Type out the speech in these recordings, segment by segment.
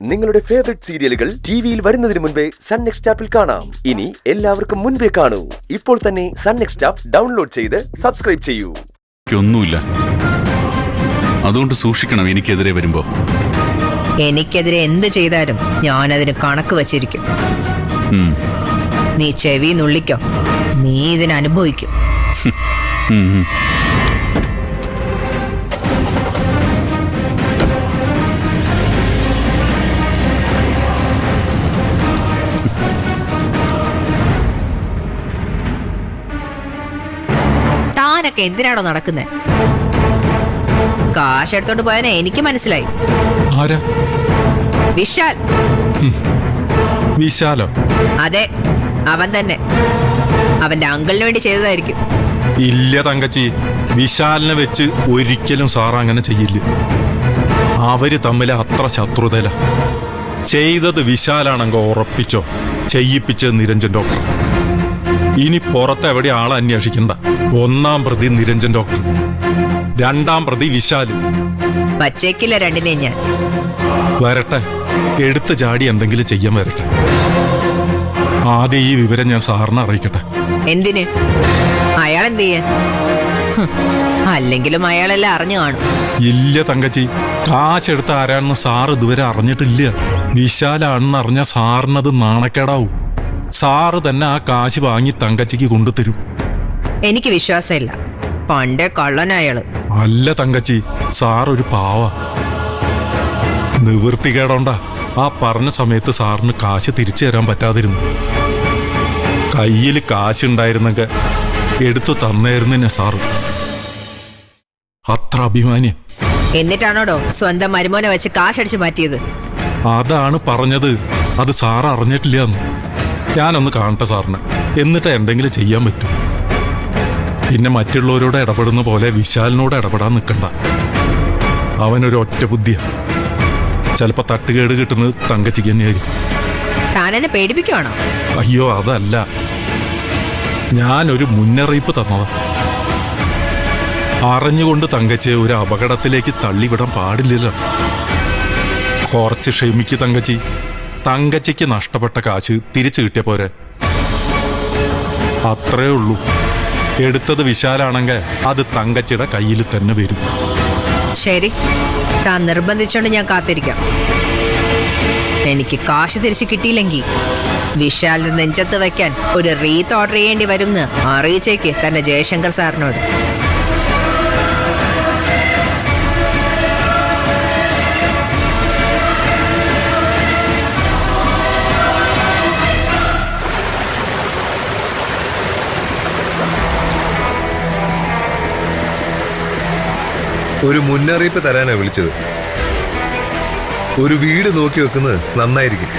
നിങ്ങളുടെ ഫേവറേറ്റ് സീരിയലുകൾ ടിവിയിൽ വരുന്നതിന് മുൻപേ സൺ നെക്സ്റ്റ് ആപ്പിൽ കാണാം. ഇനി എല്ലാവർക്കും മുൻപേ കാണൂ. ഇപ്പോൾ തന്നെ സൺ നെക്സ്റ്റ് ആപ്പ് ഡൗൺലോഡ് ചെയ്ത് സബ്സ്ക്രൈബ് ചെയ്യൂ. ഒന്നുമില്ല, അതുകൊണ്ട് സൂക്ഷിക്കണം. എനിക്കെതിരെ വരുമ്പോ എനിക്കെതിരെ എന്ത് ചെയ്താലും ഞാനതിന് കണക്ക് വച്ചിരിക്കും. നീ ചെവി നുള്ളിക്കോ, നീ ഇതിന് അനുഭവിക്കും. താനൊക്കെ എന്തിനാണോ നടക്കുന്നത്? കാശ് എടുത്തോണ്ട് പോയാനെ എനിക്ക് മനസ്സിലായി. ആരാ? വിശാൽ. വിശാലോ? അതെ, അവൻ തന്നെ. അവന്റെ അങ്കിളിന് വേണ്ടി ചെയ്തതായിരിക്കും. ഇല്ല തങ്കച്ചി, വിശാലിനെ വെച്ച് ഒരിക്കലും സാർ അങ്ങനെ ചെയ്യില്ല. അവര് തമ്മിൽ അത്ര ശത്രുതയില. ചെയ്തത് വിശാലാണെങ്കിൽ ഉറപ്പിച്ചോ, ചെയ്യിപ്പിച്ചത് നിരഞ്ജൻ ഡോക്ടർ. ഇനി പുറത്തെവിടെ ആളെ അന്വേഷിക്കണ്ട. ഒന്നാം പ്രതി നിരഞ്ജൻ ഡോക്ടർ, രണ്ടാം പ്രതി വിശാല്. പച്ചയ്ക്കില്ല രണ്ടിനെ ഞാൻ. വരട്ടെ, എടുത്ത് ചാടി എന്തെങ്കിലും ചെയ്യാൻ വരട്ടെ. ആദ്യം ഈ വിവരം ഞാൻ സാറിനെ അറിയിക്കട്ടെ. എന്തിന്? അയാൾ എന്ത് ചെയ്യാൻ? അല്ലെങ്കിലും അയാളെല്ലാം അറിഞ്ഞു കാണും. ഇല്ല തങ്കച്ചി, കാശെടുത്ത് ആരാണെന്ന് സാർ ഇതുവരെ അറിഞ്ഞിട്ടില്ല. വിശാലാണെന്ന് അറിഞ്ഞ സാറിനത് നാണക്കേടാവും. സാറ് തന്നെ ആ കാശ് വാങ്ങി തങ്കച്ചിക്ക് കൊണ്ടുതരും. എനിക്ക് വിശ്വാസമില്ല. പണ്ടേ കള്ളനയാള്. അല്ല തങ്കച്ചി, സാർ ഒരു പാവ. നിവൃത്തികേടോണ്ടാ ആ പറഞ്ഞ സമയത്ത് സാറിന് കാശ് തിരിച്ചു തരാൻ പറ്റാതിരുന്നു. കയ്യിൽ കാശുണ്ടായിരുന്നെങ്കിൽ എടുത്തു തന്നായിരുന്നെ സാറ്. അത്ര അഭിമാന്യം. എന്നിട്ടാണോടോ സ്വന്തം മരുമോനെ വെച്ച് കാശടിച്ചു മാറ്റിയത്? അതാണ് പറഞ്ഞത്. അത് സാർ അറിഞ്ഞിട്ടില്ല. ഞാനൊന്ന് കാണട്ടെ സാറിന്, എന്നിട്ട് എന്തെങ്കിലും ചെയ്യാൻ പറ്റും. പിന്നെ മറ്റുള്ളവരോട് ഇടപെടുന്ന പോലെ വിശാലിനോട് ഇടപെടാൻ നിൽക്കണ്ട. അവനൊരു ഒറ്റ ബുദ്ധിയാണ്. ചിലപ്പോൾ തട്ടുകേട് കിട്ടുന്നത് തങ്കച്ചിക്ക് തന്നെയായിരിക്കും. താനെന്നെ പേടിപ്പിക്കുവാണോ? അയ്യോ, അതല്ല, ഞാനൊരു മുന്നറിയിപ്പ് തന്നതാ. അറിഞ്ഞുകൊണ്ട് തങ്കച്ചിയെ ഒരു അപകടത്തിലേക്ക് തള്ളിവിടാൻ പാടില്ലല്ലോ. കുറച്ച് ക്ഷമിക്ക് തങ്കച്ചി. തങ്കച്ചിക്ക് നഷ്ടപ്പെട്ട കാശ് തിരിച്ചു കിട്ടിയ പോരെ, അത്രേ ഉള്ളൂ. എടുത്തത് വിശാലാണെങ്കിൽ അത് തങ്കച്ചിയുടെ കയ്യിൽ തന്നെ വരും. ശരി, താൻ നിർബന്ധിച്ചോണ്ട് ഞാൻ കാത്തിരിക്കാം. എനിക്ക് കാശ് തിരിച്ചു കിട്ടിയില്ലെങ്കിൽ വിശാലിന്റെ നെഞ്ചത്ത് വയ്ക്കാൻ ഒരു റീത്ത് ഓർഡർ ചെയ്യേണ്ടി വരുമെന്ന് അറിയിച്ചേക്ക് തന്റെ ജയശങ്കർ സാറിനോട്. ഒരു മുന്നറിയിപ്പ് തരാനാണ് വിളിച്ചത്. ഒരു വീട് നോക്കി വെക്കുന്നത് നന്നായിരിക്കും.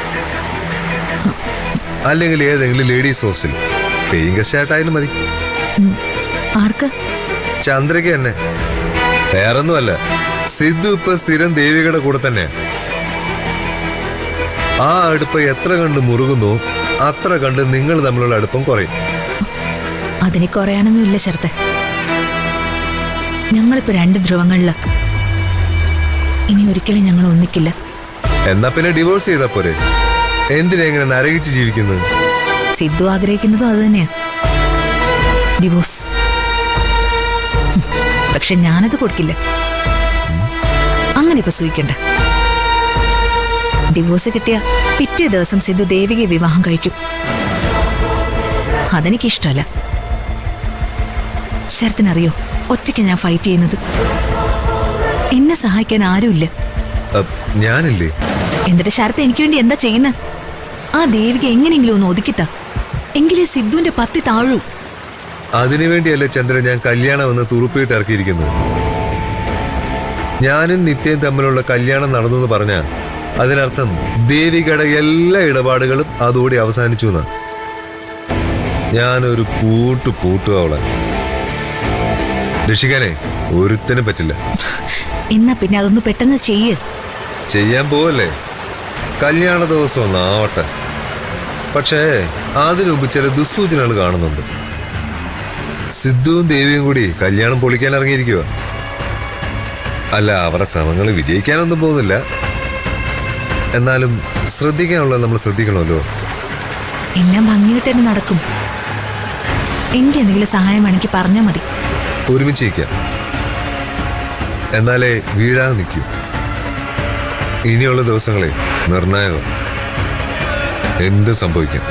അല്ലെങ്കിൽ ഏതെങ്കിലും ലേഡീസ് ഹോസ്റ്റൽ പേയിങ് ഗസ്റ്റ് ആയിട്ടായാലും മതി. ആർക്ക്? ചന്ദ്രയ്ക്ക് തന്നെ. വേറൊന്നുമല്ല, സിദ്ധു ഇപ്പൊ സ്ഥിരം ദേവികയുടെ കൂടെ തന്നെ. ആ അടുപ്പം എത്ര കണ്ട് മുറുകുന്നോ അത്ര കണ്ട് നിങ്ങൾ തമ്മിലുള്ള അടുപ്പം കുറയും. അതിന് കുറയാനൊന്നുമില്ല ചേർത്തെ. ഞങ്ങളിപ്പോ രണ്ട് ധ്രുവങ്ങളില്. ഇനി ഒരിക്കലും ഞങ്ങൾ ഒന്നിക്കില്ല. എന്നാ പിന്നെ ഡിവോഴ്സ് ചെയ്താ പോരെ? എന്തിനാ ഇങ്ങനെ നരകിച്ച് ജീവിക്കുന്നത്? സിദ്ധു ആഗ്രഹിക്കുന്നതും അത് തന്നെയാ, ഡിവോഴ്സ്. പക്ഷെ ഞാനത് കൊടുക്കില്ല. അങ്ങനെ ഇപ്പൊ സൂഹിക്കണ്ട. ഡിവോഴ്സ് കിട്ടിയ പിറ്റേ ദിവസം സിദ്ധു ദേവികയെ വിവാഹം കഴിക്കും. അതെനിക്കിഷ്ടമല്ല. ശരത്തിനറിയോ, ഒറ്റയ്ക്ക് ഞാൻ ഫൈറ്റ് ചെയ്യുന്നത്. എന്നെ സഹായിക്കാൻ ആരുമില്ല. ഞാനില്ലേ? എന്നിട്ട് ശരത്ത് എനിക്ക് വേണ്ടി എന്താ ചെയ്യുന്നത്? ആ ദേവിക എങ്ങനെയെങ്കിലും ഒന്ന് ഒതുക്കിത്ത, എങ്കിലേ സിദ്ധുവിന്റെ പത്തി താഴൂ. അതിനുവേണ്ടിയല്ലേ ചന്ദ്രൻ ഞാൻ കല്യാണം എന്ന് തുറുപ്പിട്ട് ഇറക്കിയിരിക്കുന്നത്. ഞാനും നിത്യയും തമ്മിലുള്ള കല്യാണം നടന്നു എന്ന് പറഞ്ഞ അതിനർത്ഥം ദേവികയുടെ എല്ലാ ഇടപാടുകളും അതോടെ അവസാനിച്ചു എന്നാ. ഞാനൊരു പൂട്ടും അവളെ രക്ഷിക്കാനേ ഒരുത്തനും പറ്റില്ല. എന്നാ പിന്നെ അതൊന്ന് പെട്ടെന്ന് ചെയ്യാൻ പോവല്ലേ? കല്യാണ ദിവസം ഒന്നാവട്ടെ. പക്ഷേ അതിനുമുമ്പ് ചില ദുസ്സൂചനകൾ കാണുന്നുണ്ട്. സിദ്ധുവും ദേവിയും കൂടി കല്യാണം പൊളിക്കാൻ ഇറങ്ങിയിരിക്കുക. അല്ല, അവരുടെ ശ്രമങ്ങൾ വിജയിക്കാനൊന്നും പോകുന്നില്ല. എന്നാലും ശ്രദ്ധിക്കാനുള്ളത് നമ്മൾ ശ്രദ്ധിക്കണമല്ലോ. എല്ലാം ഭംഗിയായിട്ട് തന്നെ നടക്കും. എനിക്ക് എന്തെങ്കിലും സഹായം വേണമെങ്കിൽ പറഞ്ഞാൽ മതി. ഒരുമിച്ചിരിക്കാം, എന്നാലേ വീഴാതെ നിൽക്കൂ. ഇനിയുള്ള ദിവസങ്ങളെ നിർണായകം. എന്ത് സംഭവിക്കാം.